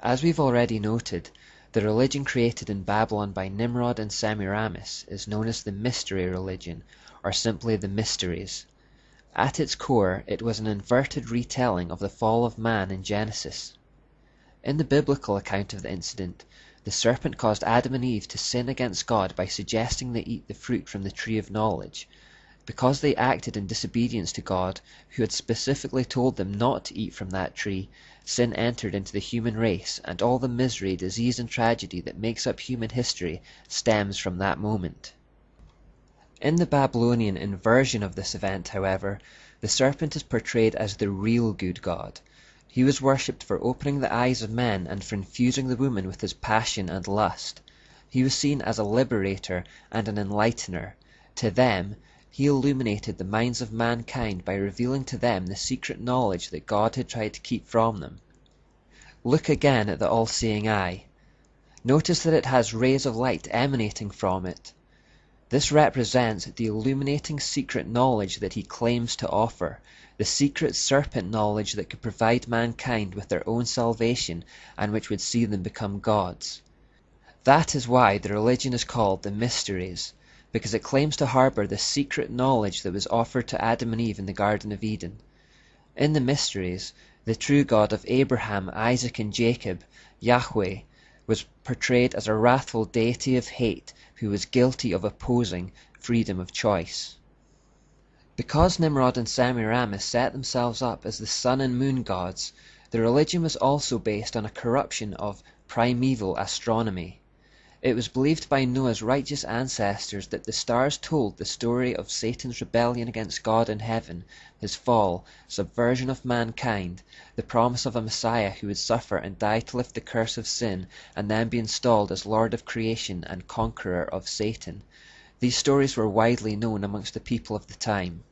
As we've already noted, the religion created in Babylon by Nimrod and Semiramis is known as the Mystery Religion, or simply the Mysteries. At its core, it was an inverted retelling of the fall of man in Genesis. In the biblical account of the incident, the serpent caused Adam and Eve to sin against God by suggesting they eat the fruit from the tree of knowledge. Because they acted in disobedience to God, who had specifically told them not to eat from that tree, sin entered into the human race, and all the misery, disease, and tragedy that makes up human history stems from that moment. In the Babylonian inversion of this event, however, the serpent is portrayed as the real good God. He was worshipped for opening the eyes of men and for infusing the woman with his passion and lust. He was seen as a liberator and an enlightener. To them, he illuminated the minds of mankind by revealing to them the secret knowledge that God had tried to keep from them. Look again at the all-seeing eye. Notice that it has rays of light emanating from it. This represents the illuminating secret knowledge that he claims to offer, the secret serpent knowledge that could provide mankind with their own salvation and which would see them become gods. That is why the religion is called the Mysteries, because it claims to harbor the secret knowledge that was offered to Adam and Eve in the Garden of Eden. In the Mysteries, the true God of Abraham, Isaac, and Jacob, Yahweh, was portrayed as a wrathful deity of hate who was guilty of opposing freedom of choice. Because Nimrod and Semiramis set themselves up as the sun and moon gods, the religion was also based on a corruption of primeval astronomy. It was believed by Noah's righteous ancestors that the stars told the story of Satan's rebellion against God in heaven, his fall, subversion of mankind, the promise of a Messiah who would suffer and die to lift the curse of sin, and then be installed as Lord of creation and conqueror of Satan. These stories were widely known amongst the people of the time.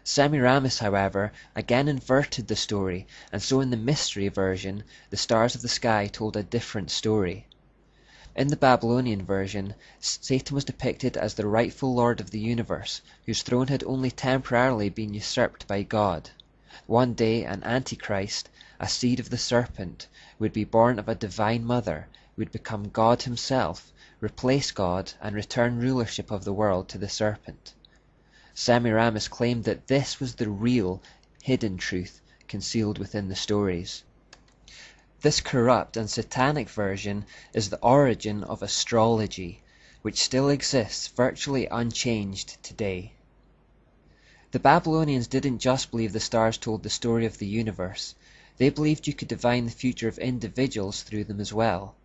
Semiramis, however, again inverted the story, and so in the mystery version, the stars of the sky told a different story. In the Babylonian version, Satan was depicted as the rightful lord of the universe, whose throne had only temporarily been usurped by God. One day an Antichrist, a seed of the serpent, would be born of a divine mother, would become God himself, replace God, and return rulership of the world to the serpent. Semiramis claimed that this was the real, hidden truth concealed within the stories. This corrupt and satanic version is the origin of astrology, which still exists virtually unchanged today. The Babylonians didn't just believe the stars told the story of the universe. They believed you could divine the future of individuals through them as well.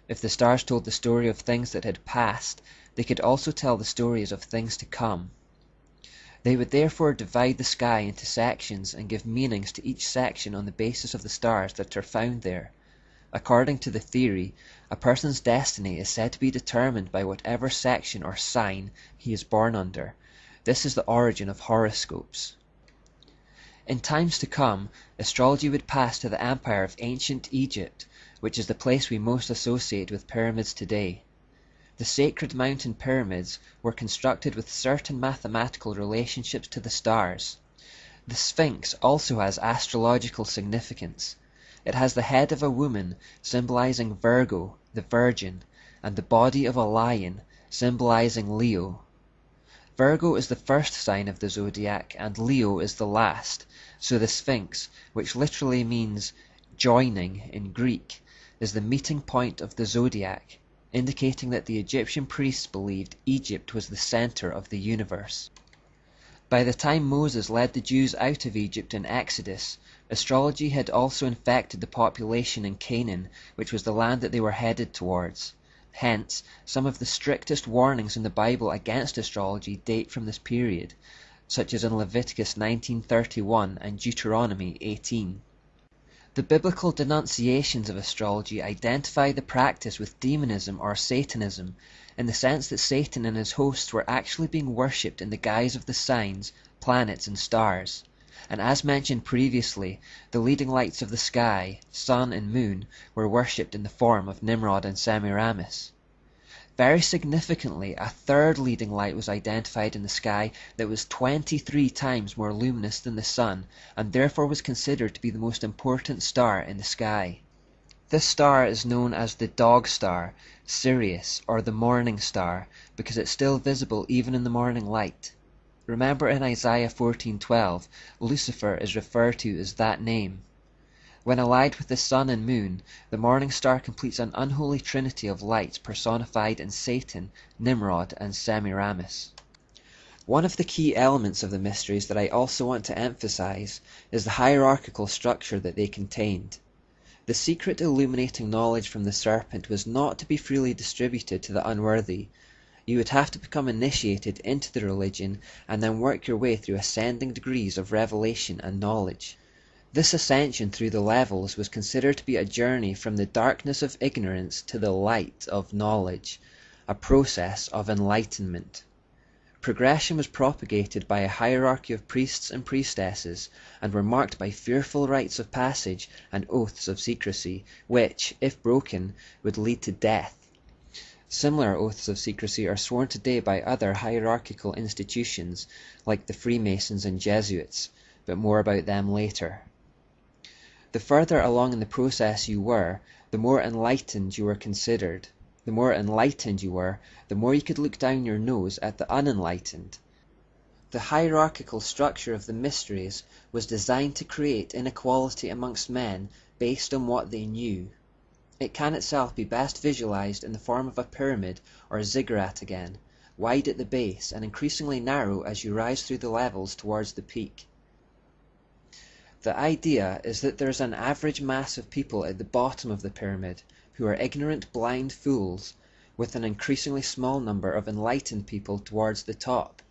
If the stars told the story of things that had passed, they could also tell the stories of things to come. They would therefore divide the sky into sections and give meanings to each section on the basis of the stars that are found there. According to the theory, a person's destiny is said to be determined by whatever section or sign he is born under. This is the origin of horoscopes. In times to come, astrology would pass to the empire of ancient Egypt, which is the place we most associate with pyramids today. The sacred mountain pyramids were constructed with certain mathematical relationships to the stars. The Sphinx also has astrological significance. It has the head of a woman, symbolizing Virgo, the Virgin, and the body of a lion, symbolizing Leo. Virgo is the first sign of the zodiac, and Leo is the last, so the Sphinx, which literally means joining in Greek, is the meeting point of the zodiac, indicating that the Egyptian priests believed Egypt was the center of the universe. By the time Moses led the Jews out of Egypt in Exodus, astrology had also infected the population in Canaan, which was the land that they were headed towards. Hence, some of the strictest warnings in the Bible against astrology date from this period, such as in Leviticus 19:31 and Deuteronomy 18. The biblical denunciations of astrology identify the practice with demonism or Satanism, in the sense that Satan and his hosts were actually being worshipped in the guise of the signs, planets, and stars. And as mentioned previously, the leading lights of the sky, sun and moon, were worshipped in the form of Nimrod and Semiramis. Very significantly, a third leading light was identified in the sky that was 23 times more luminous than the sun, and therefore was considered to be the most important star in the sky. This star is known as the dog star, Sirius, or the morning star, because it's still visible even in the morning light. Remember in Isaiah 14:12, Lucifer is referred to as that name. When allied with the sun and moon, the morning star completes an unholy trinity of lights personified in Satan, Nimrod, and Semiramis. One of the key elements of the mysteries that I also want to emphasize is the hierarchical structure that they contained. The secret illuminating knowledge from the serpent was not to be freely distributed to the unworthy. You would have to become initiated into the religion and then work your way through ascending degrees of revelation and knowledge. This ascension through the levels was considered to be a journey from the darkness of ignorance to the light of knowledge, a process of enlightenment. Progression was propagated by a hierarchy of priests and priestesses, and were marked by fearful rites of passage and oaths of secrecy, which, if broken, would lead to death. Similar oaths of secrecy are sworn today by other hierarchical institutions, like the Freemasons and Jesuits, but more about them later. The further along in the process you were, the more enlightened you were considered. The more enlightened you were, the more you could look down your nose at the unenlightened. The hierarchical structure of the mysteries was designed to create inequality amongst men based on what they knew. It can itself be best visualized in the form of a pyramid or a ziggurat again, wide at the base and increasingly narrow as you rise through the levels towards the peak. The idea is that there is an average mass of people at the bottom of the pyramid who are ignorant, blind fools, with an increasingly small number of enlightened people towards the top.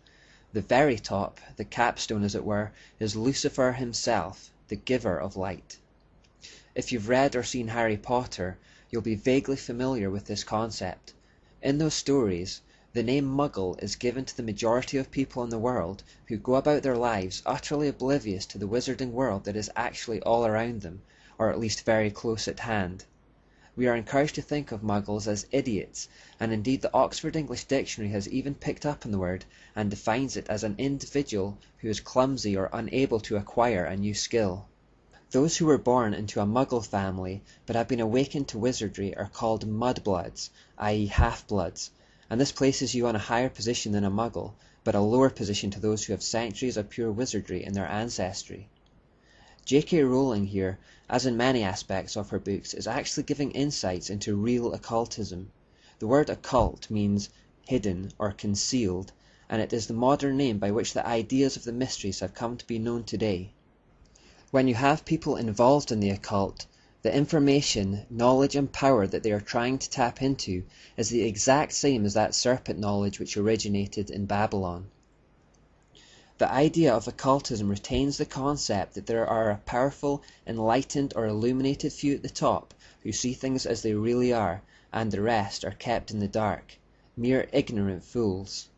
The very top, the capstone as it were, is Lucifer himself, the giver of light. If you've read or seen Harry Potter, you'll be vaguely familiar with this concept. In those stories, the name Muggle is given to the majority of people in the world who go about their lives utterly oblivious to the wizarding world that is actually all around them, or at least very close at hand. We are encouraged to think of Muggles as idiots, and indeed the Oxford English Dictionary has even picked up on the word and defines it as an individual who is clumsy or unable to acquire a new skill. Those who were born into a Muggle family but have been awakened to wizardry are called mudbloods, i.e. half-bloods, and this places you on a higher position than a Muggle, but a lower position to those who have centuries of pure wizardry in their ancestry. J.K. Rowling here, as in many aspects of her books, is actually giving insights into real occultism. The word occult means hidden or concealed, and it is the modern name by which the ideas of the mysteries have come to be known today. When you have people involved in the occult, the information, knowledge and power that they are trying to tap into is the exact same as that serpent knowledge which originated in Babylon. The idea of occultism retains the concept that there are a powerful, enlightened or illuminated few at the top who see things as they really are, and the rest are kept in the dark, mere ignorant fools.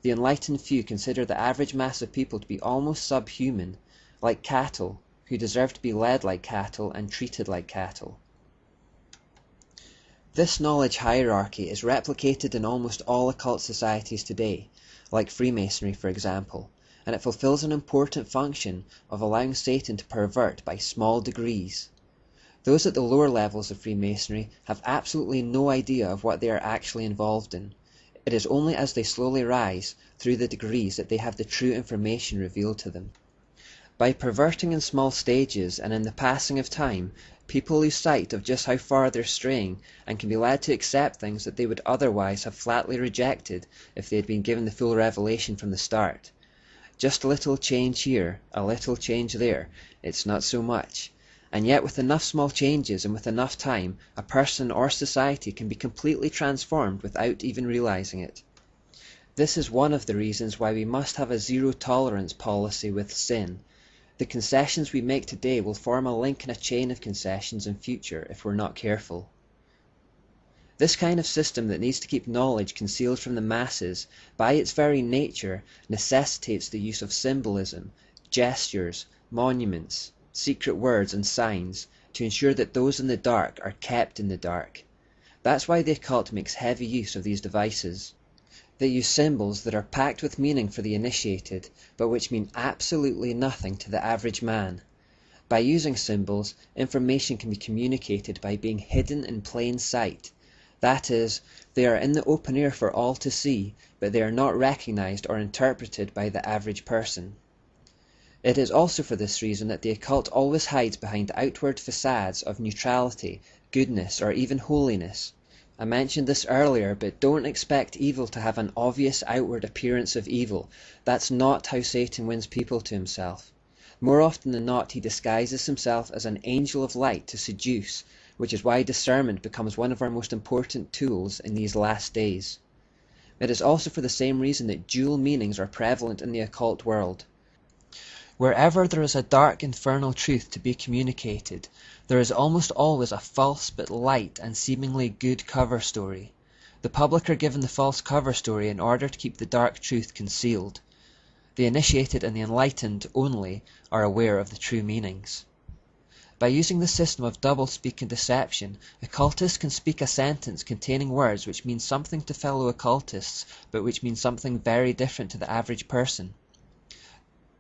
The enlightened few consider the average mass of people to be almost subhuman, like cattle, who deserve to be led like cattle and treated like cattle. This knowledge hierarchy is replicated in almost all occult societies today, like Freemasonry for example, and it fulfills an important function of allowing Satan to pervert by small degrees. Those at the lower levels of Freemasonry have absolutely no idea of what they are actually involved in. It is only as they slowly rise through the degrees that they have the true information revealed to them. By perverting in small stages and in the passing of time, people lose sight of just how far they're straying and can be led to accept things that they would otherwise have flatly rejected if they had been given the full revelation from the start. Just a little change here, a little change there, it's not so much. And yet with enough small changes and with enough time, a person or society can be completely transformed without even realizing it. This is one of the reasons why we must have a zero-tolerance policy with sin. The concessions we make today will form a link in a chain of concessions in future if we're not careful. This kind of system that needs to keep knowledge concealed from the masses, by its very nature, necessitates the use of symbolism, gestures, monuments, secret words and signs, to ensure that those in the dark are kept in the dark. That's why the occult makes heavy use of these devices. They use symbols that are packed with meaning for the initiated, but which mean absolutely nothing to the average man. By using symbols, information can be communicated by being hidden in plain sight. That is, they are in the open air for all to see, but they are not recognized or interpreted by the average person. It is also for this reason that the occult always hides behind outward facades of neutrality, goodness, or even holiness. I mentioned this earlier, but don't expect evil to have an obvious outward appearance of evil. That's not how Satan wins people to himself. More often than not, he disguises himself as an angel of light to seduce, which is why discernment becomes one of our most important tools in these last days. It is also for the same reason that dual meanings are prevalent in the occult world. Wherever there is a dark infernal truth to be communicated, there is almost always a false but light and seemingly good cover story. The public are given the false cover story in order to keep the dark truth concealed. The initiated and the enlightened only are aware of the true meanings. By using the system of doublespeak and deception, occultists can speak a sentence containing words which mean something to fellow occultists, but which mean something very different to the average person.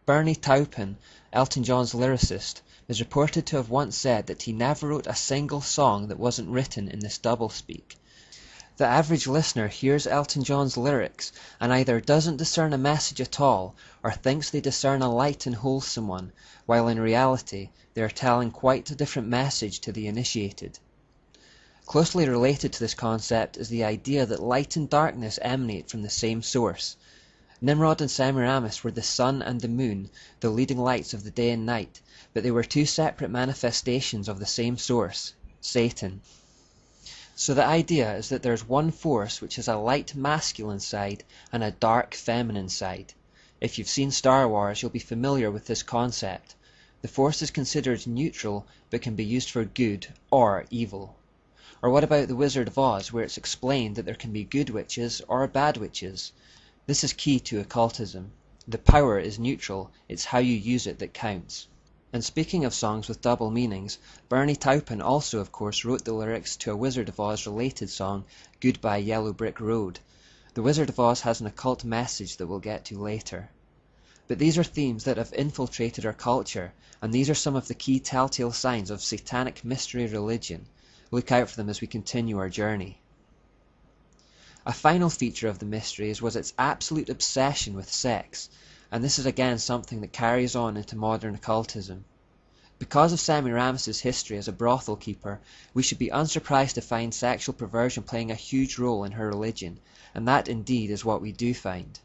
Bernie Taupin, Elton John's lyricist, is reported to have once said that he never wrote a single song that wasn't written in this doublespeak. The average listener hears Elton John's lyrics and either doesn't discern a message at all or thinks they discern a light and wholesome one, while in reality they are telling quite a different message to the initiated. Closely related to this concept is the idea that light and darkness emanate from the same source. Nimrod and Semiramis were the sun and the moon, the leading lights of the day and night, but they were two separate manifestations of the same source, Satan. So the idea is that there's one force which has a light masculine side and a dark feminine side. If you've seen Star Wars, you'll be familiar with this concept. The force is considered neutral, but can be used for good or evil. Or what about the Wizard of Oz, where it's explained that there can be good witches or bad witches? This is key to occultism. The power is neutral, it's how you use it that counts. And speaking of songs with double meanings, Bernie Taupin also of course wrote the lyrics to a Wizard of Oz related song, Goodbye Yellow Brick Road. The Wizard of Oz has an occult message that we'll get to later. But these are themes that have infiltrated our culture, and these are some of the key telltale signs of satanic mystery religion. Look out for them as we continue our journey. A final feature of the Mysteries was its absolute obsession with sex, and this is again something that carries on into modern occultism. Because of Semiramis' history as a brothel keeper, we should be unsurprised to find sexual perversion playing a huge role in her religion, and that indeed is what we do find.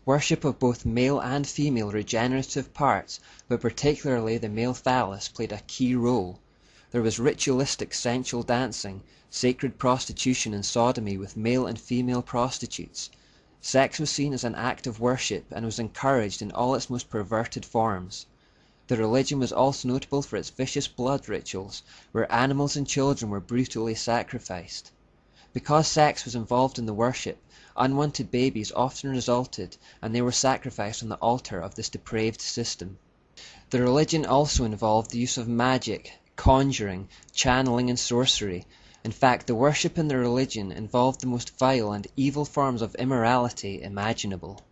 Worship of both male and female regenerative parts, but particularly the male phallus, played a key role. There was ritualistic sensual dancing, sacred prostitution and sodomy with male and female prostitutes. Sex was seen as an act of worship and was encouraged in all its most perverted forms. The religion was also notable for its vicious blood rituals, where animals and children were brutally sacrificed. Because sex was involved in the worship, unwanted babies often resulted, and they were sacrificed on the altar of this depraved system. The religion also involved the use of magic, conjuring, channeling and sorcery. In fact, the worship in the religion involved the most vile and evil forms of immorality imaginable.